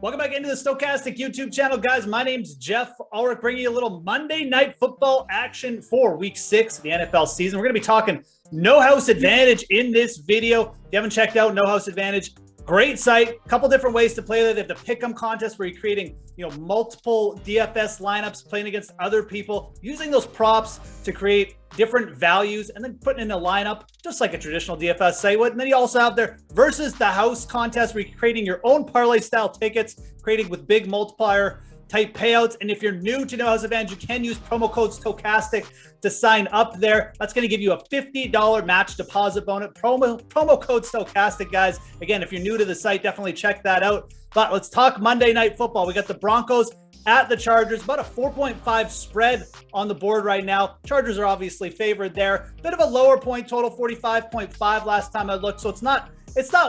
Welcome back into the Stokastic YouTube channel, guys. My name's Geoff Ulrich, bringing you a little Monday Night Football action for Week 6 of the NFL season. We're going to be talking No House Advantage in this video. If you haven't checked out No House Advantage, great site. A couple different ways to play there. They have the pick'em contest where you're creating, multiple DFS lineups, playing against other people, using those props to create different values, and then putting in a lineup just like a traditional DFS site would. And then you also have their versus the house contest where you're creating your own parlay style tickets, creating with big multiplier type payouts. And if you're new to No House Advantage, you can use promo code Stokastic to sign up there. That's going to give you a $50 match deposit bonus. Promo code Stokastic, guys. Again, if you're new to the site, definitely check that out. But let's talk Monday Night Football. We got the Broncos at the Chargers, about a 4.5 spread on the board right now. Chargers are obviously favored there. Bit of a lower point total, 45.5 last time I looked. So it's not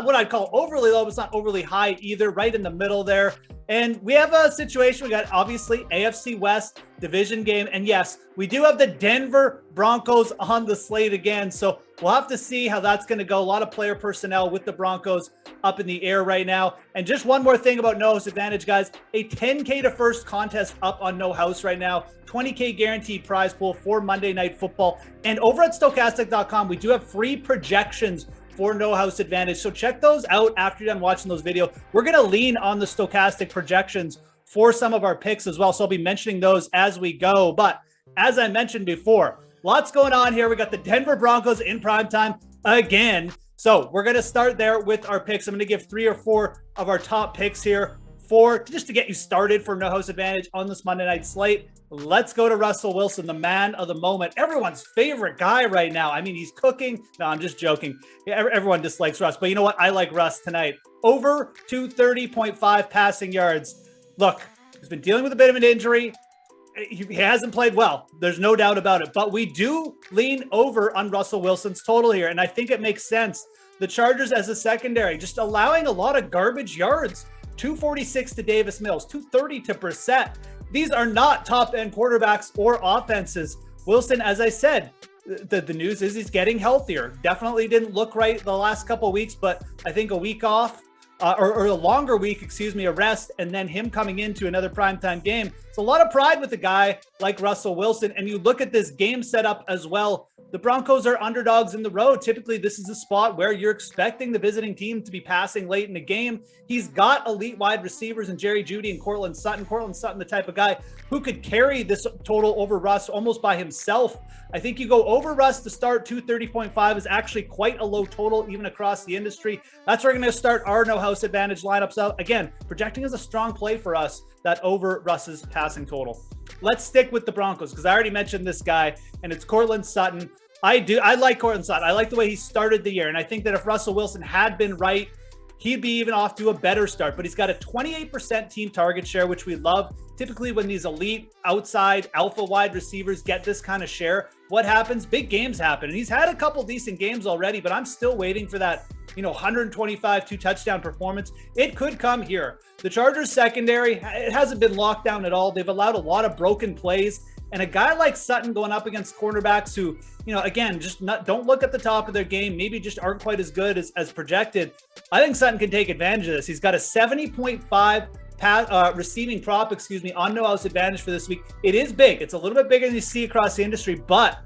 what I'd call overly low, but it's not overly high either, right in the middle there. And we have a situation. We got obviously AFC West division game. And yes, we do have the Denver Broncos on the slate again. So we'll have to see how that's going to go. A lot of player personnel with the Broncos up in the air right now. And just one more thing about No House Advantage, guys. A 10K to first contest up on No House right now. 20K guaranteed prize pool for Monday Night Football. And over at Stokastic.com, we do have free projections for No House Advantage. So check those out after you're done watching those videos. We're going to lean on the Stokastic projections for some of our picks as well. So I'll be mentioning those as we go. But as I mentioned before, lots going on here. We got the Denver Broncos in primetime again. So we're going to start there with our picks. I'm going to give 3 or 4 of our top picks here just to get you started for No House Advantage on this Monday night slate. Let's go to Russell Wilson, the man of the moment. Everyone's favorite guy right now. I mean, he's cooking. No, I'm just joking. Everyone dislikes Russ, but you know what? I like Russ tonight. Over 230.5 passing yards. Look, he's been dealing with a bit of an injury. He hasn't played well. There's no doubt about it. But we do lean over on Russell Wilson's total here, and I think it makes sense. The Chargers as a secondary, just allowing a lot of garbage yards. 246 to Davis Mills, 230 to Brissett. These are not top-end quarterbacks or offenses. Wilson, as I said, the news is he's getting healthier. Definitely didn't look right the last couple of weeks, but I think a week off, or a longer week, a rest, and then him coming into another primetime game. It's a lot of pride with a guy like Russell Wilson. And you look at this game setup as well. The Broncos are underdogs in the road. Typically, this is a spot where you're expecting the visiting team to be passing late in the game. He's got elite wide receivers in Jerry Jeudy and Courtland Sutton. Courtland Sutton, the type of guy who could carry this total over Russ almost by himself. I think you go over Russ to start. 230.5 is actually quite a low total, even across the industry. That's where we're going to start our No House Advantage lineups out. Again, projecting is a strong play for us, that over Russ's passing total. Let's stick with the Broncos because I already mentioned this guy, and it's Courtland Sutton. I like Courtland Sutton. I like the way he started the year, and I think that if Russell Wilson had been right, he'd be even off to a better start. But he's got a 28% team target share, which we love. Typically, when these elite outside alpha wide receivers get this kind of share, what happens? Big games happen. And he's had a couple decent games already, but I'm still waiting for that 125 2-touchdown performance. It could come here. The Chargers secondary, it hasn't been locked down at all. They've allowed a lot of broken plays. And a guy like Sutton going up against cornerbacks who, again, don't look at the top of their game, maybe just aren't quite as good as projected. I think Sutton can take advantage of this. He's got a 70.5 receiving prop, on No House Advantage for this week. It is big. It's a little bit bigger than you see across the industry, but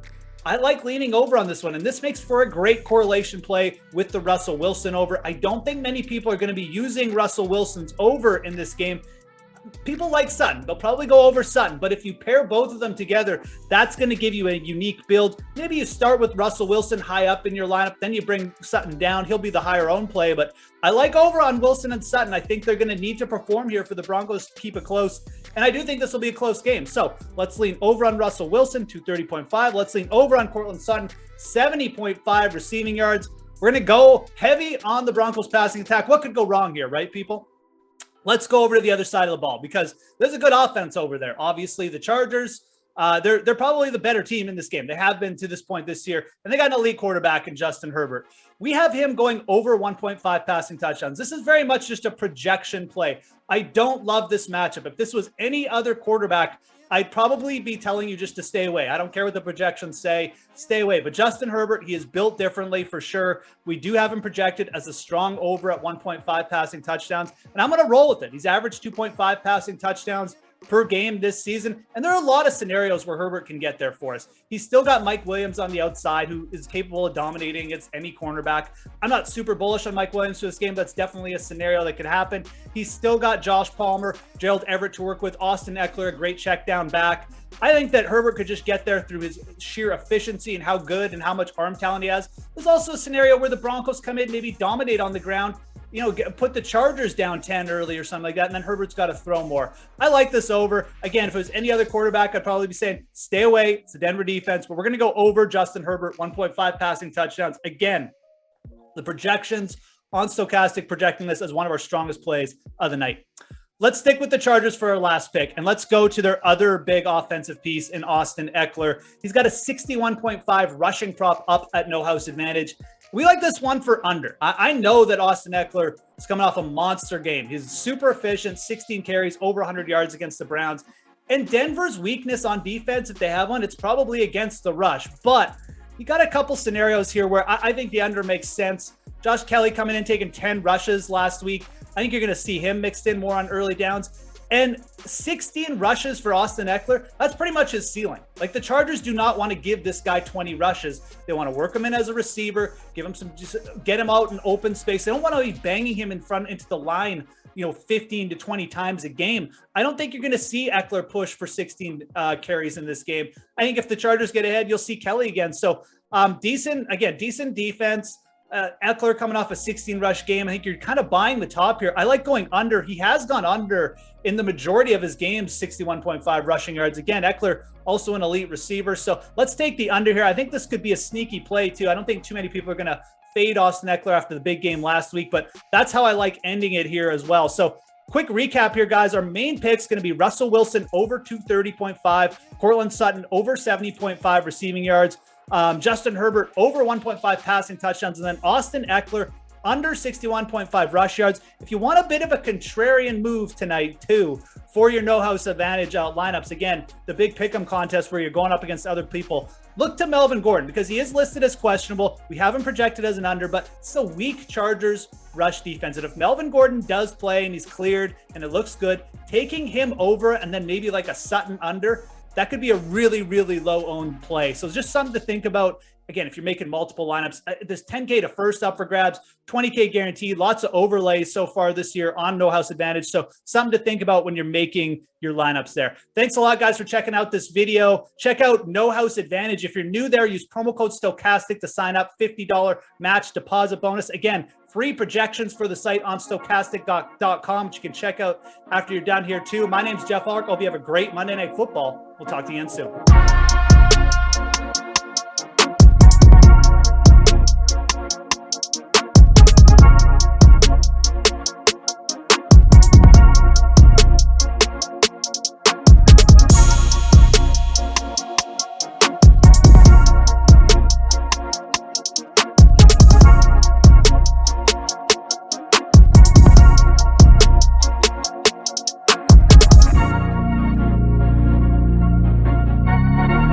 I like leaning over on this one. And this makes for a great correlation play with the Russell Wilson over. I don't think many people are going to be using Russell Wilson's over in this game. People like Sutton. They'll probably go over Sutton, but if you pair both of them together, that's going to give you a unique build. Maybe you start with Russell Wilson high up in your lineup, then you bring Sutton down. He'll be the higher own play, but I like over on Wilson and Sutton. I think they're going to need to perform here for the Broncos to keep it close, and I do think this will be a close game. So let's lean over on Russell Wilson, 230.5. Let's lean over on Courtland Sutton, 70.5 receiving yards. We're going to go heavy on the Broncos passing attack. What could go wrong here, right, people? Let's go over to the other side of the ball because there's a good offense over there. Obviously, the Chargers, they're probably the better team in this game. They have been to this point this year, and they got an elite quarterback in Justin Herbert. We have him going over 1.5 passing touchdowns. This is very much just a projection play. I don't love this matchup. If this was any other quarterback, I'd probably be telling you just to stay away. I don't care what the projections say, stay away. But Justin Herbert, he is built differently for sure. We do have him projected as a strong over at 1.5 passing touchdowns, and I'm going to roll with it. He's averaged 2.5 passing touchdowns per game this season. And there are a lot of scenarios where Herbert can get there for us. He's still got Mike Williams on the outside, who is capable of dominating against any cornerback. I'm not super bullish on Mike Williams for this game. That's definitely a scenario that could happen. He's still got Josh Palmer, Gerald Everett to work with, Austin Ekeler, a great check down back. I think that Herbert could just get there through his sheer efficiency and how good and how much arm talent he has. There's also a scenario where the Broncos come in, maybe dominate on the ground, put the Chargers down 10 early or something like that, and then Herbert's got to throw more. I like this over. Again, if it was any other quarterback, I'd probably be saying stay away. It's the Denver defense, but we're going to go over Justin Herbert, 1.5 passing touchdowns. Again, the projections on Stokastic projecting this as one of our strongest plays of the night. Let's stick with the Chargers for our last pick, and let's go to their other big offensive piece in Austin Ekeler. He's got a 61.5 rushing prop up at no house advantage. We like this one for under. I know that Austin Ekeler is coming off a monster game. He's super efficient, 16 carries, over 100 yards against the Browns. And Denver's weakness on defense, if they have one, it's probably against the rush. But you got a couple scenarios here where I think the under makes sense. Josh Kelly coming in, taking 10 rushes last week. I think you're going to see him mixed in more on early downs. And 16 rushes for Austin Ekeler, that's pretty much his ceiling. Like, the Chargers do not want to give this guy 20 rushes. They want to work him in as a receiver, give him just get him out in open space. They don't want to be banging him in front into the line, 15 to 20 times a game. I don't think you're going to see Ekeler push for 16 carries in this game. I think if the Chargers get ahead, you'll see Kelly again. So decent defense. Ekeler coming off a 16 rush game. I think you're kind of buying the top here. I like going under. He has gone under in the majority of his games, 61.5 rushing yards. Again, Ekeler also an elite receiver. So let's take the under here. I think this could be a sneaky play too. I don't think too many people are going to fade Austin Ekeler after the big game last week, but that's how I like ending it here as well. So quick recap here, guys. Our main pick's going to be Russell Wilson over 230.5, Courtland Sutton over 70.5 receiving yards, Justin Herbert over 1.5 passing touchdowns, and then Austin Ekeler under 61.5 rush yards. If you want a bit of a contrarian move tonight too for your no house advantage lineups, again, the big pick'em contest where you're going up against other people, look to Melvin Gordon because he is listed as questionable. We have him projected as an under, but it's a weak Chargers rush defense. And if Melvin Gordon does play and he's cleared and it looks good, taking him over and then maybe like a Sutton under, that could be a really, really low-owned play. So just something to think about. Again, if you're making multiple lineups, this 10K to first up for grabs, 20K guaranteed, lots of overlays so far this year on No House Advantage. So something to think about when you're making your lineups there. Thanks a lot, guys, for checking out this video. Check out No House Advantage. If you're new there, use promo code Stokastic to sign up, $50 match deposit bonus. Again, free projections for the site on stokastic.com, which you can check out after you're done here too. My name's Geoff Ulrich. Hope you have a great Monday Night Football. We'll talk to you again soon.